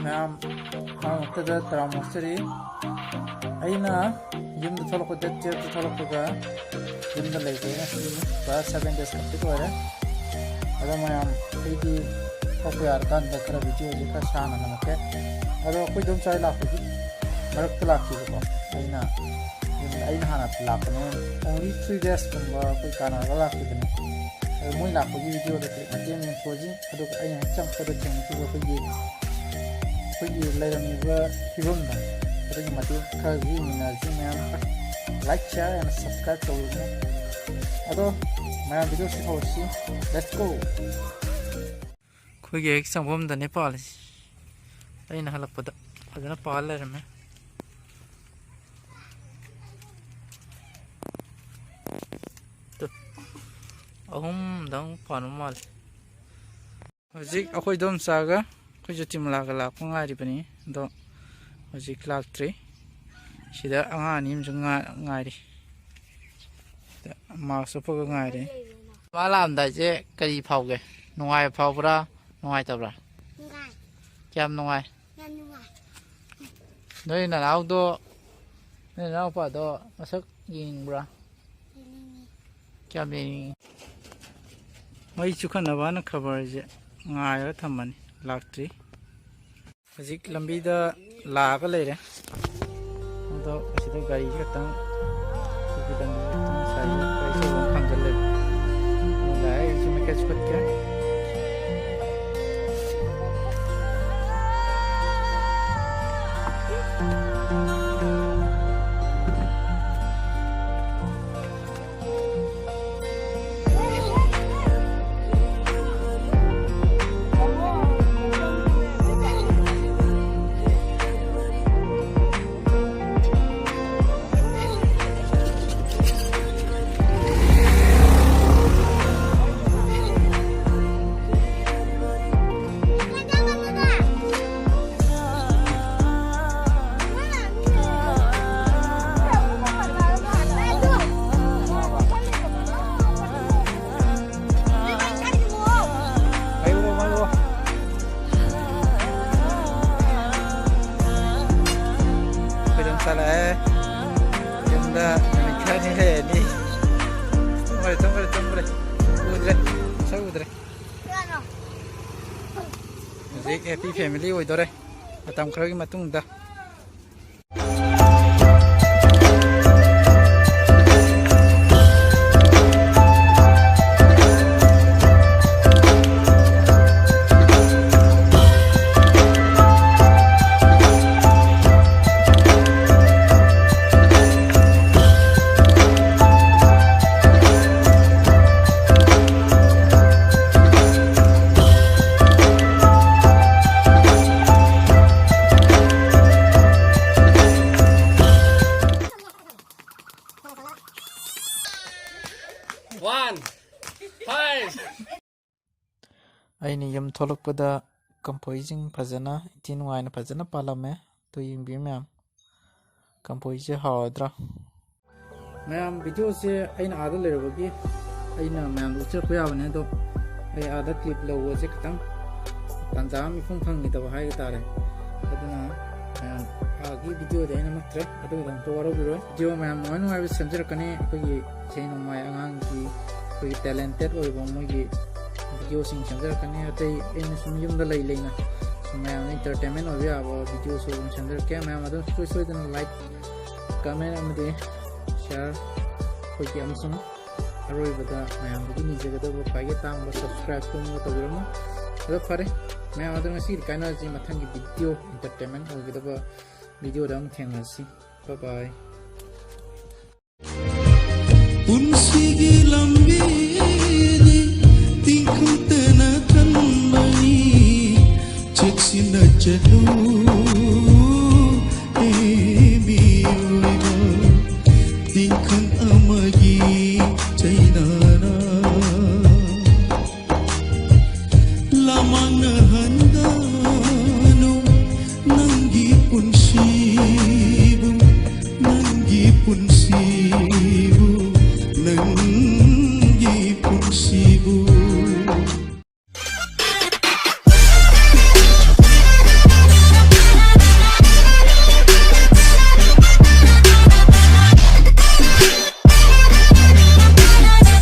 ma'am मक्तदा तरामोसरी अना यूम थोलको date थोलका यूम लेके class 7 days complete हो मैम थोप यारकान खर वीडियो खर साना नमके अखोदम चाय लापी मरक् लाखीबको हाँ लापने ओनली 3 days कोई कानागा लाखीबने मोई लापी वीडियो मटें मेंथोजी चंपद थेंगी फिवम खर ma'am like share and subscribe तौर मैम वीडियो से हौसी लेट्स गो अखोई एक चंफमदने पाली अना हलपद फजन पाल लेरमे अहम पान माल हजिक अखोदम चागा अखोई तिमलागा लापा गारीबनी अदो हजिक लाक्ट्री सिदा आगा अनिमसु गारी मास्क उप्पगा गारी मा लामदाइसे करी फावगे नुंगाय फावब्रा नुंगायतब्रा क्या नुंगाय नोई ननावदो नोई ननावपादो मसक यिंब्रा क्या येंगी मई चुखनबाना खबर गायगा थम्मनी लाक्ट्री हजिक लंबीदा लागा लेरे अदो असिदा गाड़ी खतंग खांजल लाए इसमें कैच करके हैप्पी फैमिली होइदोरे मतम खरगी मतुंगदा अने यम थोलकपदा कंपोजिंग फजना इति नुआयना फजना पालमे तो यिंबि मैम कंपोजिंग हावद्रा मैम वीडियो से अना आदा लेरबगी अना मैम उचरप याबने दो आदा क्लिप लव से खतंग तंजा मिफुं फंगिदब हाय तारे अदुना मैम आगी वीडियो दे अना मत्रे अदुदम तो वरबिरो वीडियो मैम नुआय नुआय सेमजरकने अखोई सेनो माय आंगांगी अखोई टैलेंटेड ओइबो मोगी वीडियो सेमजरकने अतै इन सुम युमदा लेना मैम एंटरटेनमेंट हो याब वीडियो सेमजरके मैम अदुम सोइदन लाइक कमेंट अमदे शेयर अखोई अमसुम अरोइबदा मैम की निजगदब खाइगे तांग सब्सक्राइब तौरम अदो फरे मैम अदो ngasi काइनाजी मथंगी वीडियो एंटरटेनमेंट होगदब वीडियो दम थेंगसी बाय बाय पुंसीगी लंबी तिंखुतना थनबनी चेक्सिना चलू